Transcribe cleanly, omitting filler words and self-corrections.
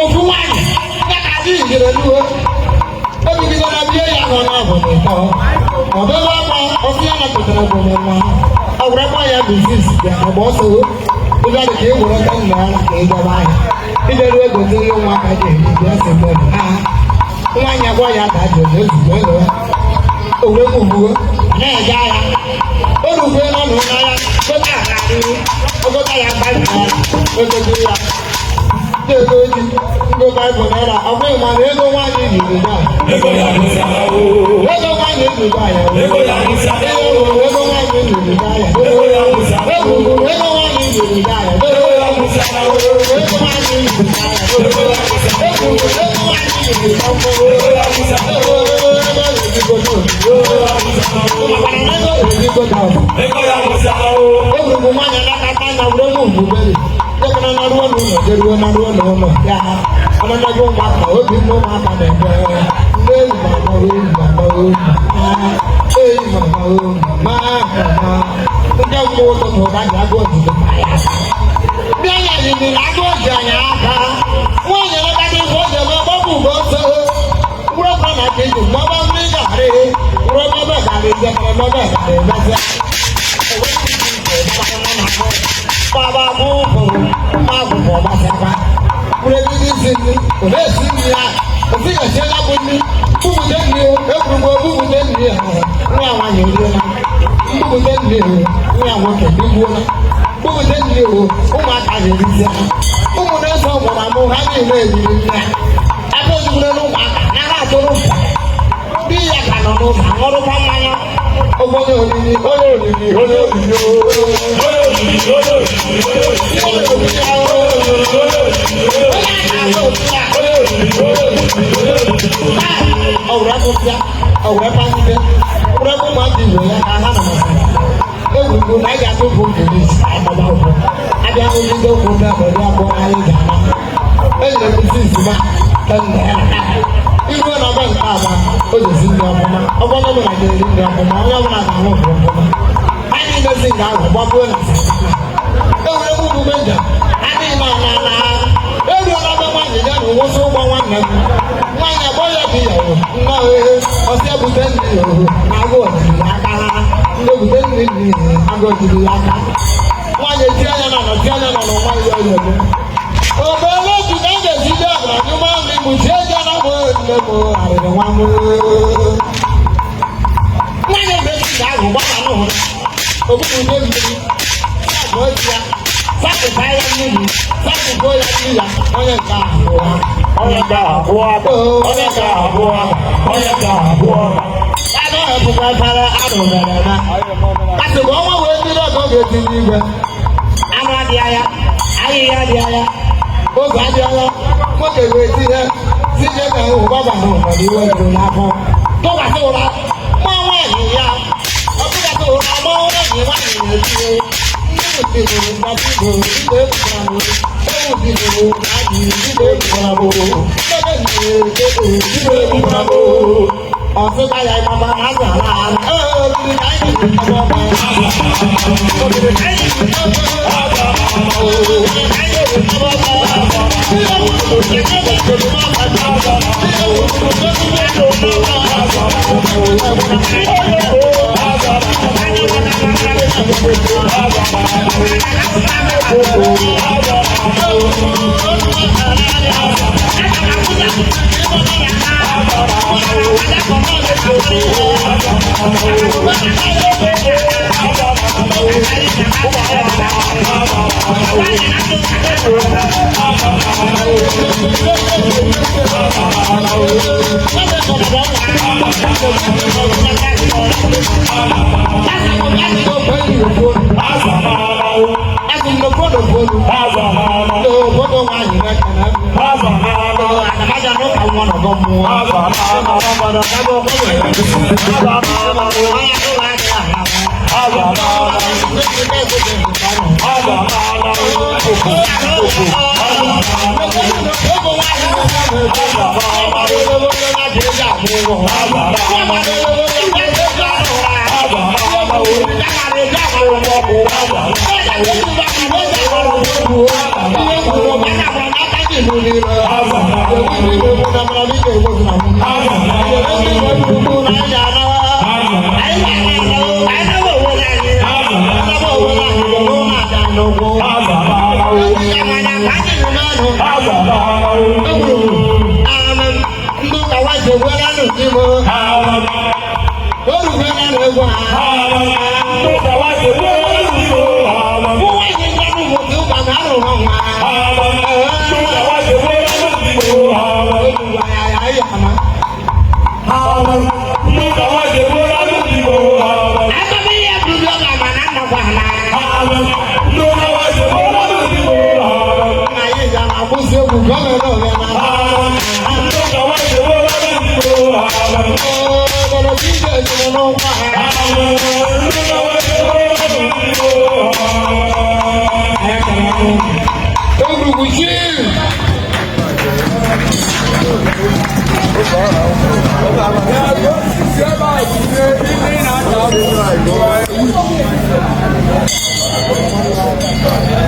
Ofu wani, na kaji ìjìnlẹ̀ lúwo. Ebi bí sọ́nà bí èyí àwọn náà bọ̀ ní ìtọ́. Ọ̀bẹ bá pa ọfíà náà tètè bọ̀ ní ọmọ. Ọ̀wúrẹ́ mọ́ ya bìsíìsì jẹ́ ọ̀bọ̀ sọ̀rọ̀. Ó jáde kí ewúrẹ́ kẹ́ nà án kì í jọba yẹn. Ìjẹ́rú ego tí ó wọ́n kájọ èyí jẹ́ ẹsẹ̀ bọ́ọ̀lù. Nwa anya gwa ya dájọ́ ní ozugbo ẹ̀rọ. Òwe gbogbo náà ẹ̀já ya. Olùgbé náà nù náà tó bá àkàrí. Ọgọ́ta ya bá yà á. Ogogo ya. Ego ji ngo Bible naira. Ọ̀pọ̀ ìmọ̀ ní ego wá ní ìlú náà. Ego ya ní sáà o. Ego wá ní ìlú náà yà. Ego ya ní sáà o. Ego wá ní ìlú náà yà. Ego ya ní sáà o. Ego wá ní ìlú náà yà. Ego ya ní sáà o. Ego wá ní ìlú náà yà. Ego ya ní sáà o. Ego wá ní ìlú náà yà. Ego ya ní sáà o. Ogungun manya nakata na wuremu mbubere. Jekana na ruwa nuno, jeruwa na ruwa nuno. Ya, ananda yo maka, obi no maka nebe. Hey mama, oh mama, oh mama. Hey mama, oh mama. Nja mo to to ba ja go di maya. Bi anya ni na go janya aka. Wo nya na ka di go je mo bu go so. Wuro ka na ke ju mo ba mi ga re. Wuro mo ba ga re je mo ba ga re ba ja. Baba Mufu, Mabu, Masaka. Pray this in me, let's see ya. The thing I said up with me, who would then be, everyone who would then be, now I knew you. Who would then be, we are working, who would then be, who might have it. Who would then say, what I'm more happy with. I thought you would know, now I don't know. Be a kind of no, I'm not a man. Ibu na ba nka ba o le si nda ọmụma ọgbọ na na ga eri nda ọmụma onye ọbụla ga-ahụ ọmụma anyị na-esi nga ahụ gbapụo na ewere ugwu menja adịghị na eruo na be nwaanyị ya na ụwụsị ụgbọ nwanne m nwaanyị agbọ ya bụ yawo nna ohe ọsị ebute nri ohu na agụ ojiri aka ndị ebute nri n'ihi agụ ojiri aka nwaanyị eti anya na nọchi anya na n'ọnwa ya ọyọgo obere otu ka a ga-ejide ọbara nyụma nri mụchi eja na mụ arịrị nwa m nwaanyị mgbe esi ga-ahụ gbana n'ụhụ ogbugbu ndị mmiri sabụ oji ya sapụta ya mmiri sapụgo ya nri ya onye nke abụọ onye nke abụọ onye nke abụọ onye nke abụọ ada ọhepụkwa efere adụ mere na asịbụ ọnwa wee mmiri ọgọ ga-eti n'igwe anụ adịa ya ahịhịa adịa ya oge adịa ya nwoke wee tinye sije ka ụbaba na ụfọdụ iwe juru n'afọ tụbata ụra mma nwaanyị ya ọtụbata ụra ma nwaanyị nwaanyị na-etinye ndị mụtibụrụ mgbapụgo ndị ekwukwara m ewutibụrụ adị ndị ekwukwara m ebe nyere ndị ekwukwara m ọsịta ya ịmaba na azụ ala ala obiri ka anyị na-ekwukwara ọba obiri ka anyị na-ekwukwara ọba obiri ka anyị na-ekwukwara Wow. Thank you.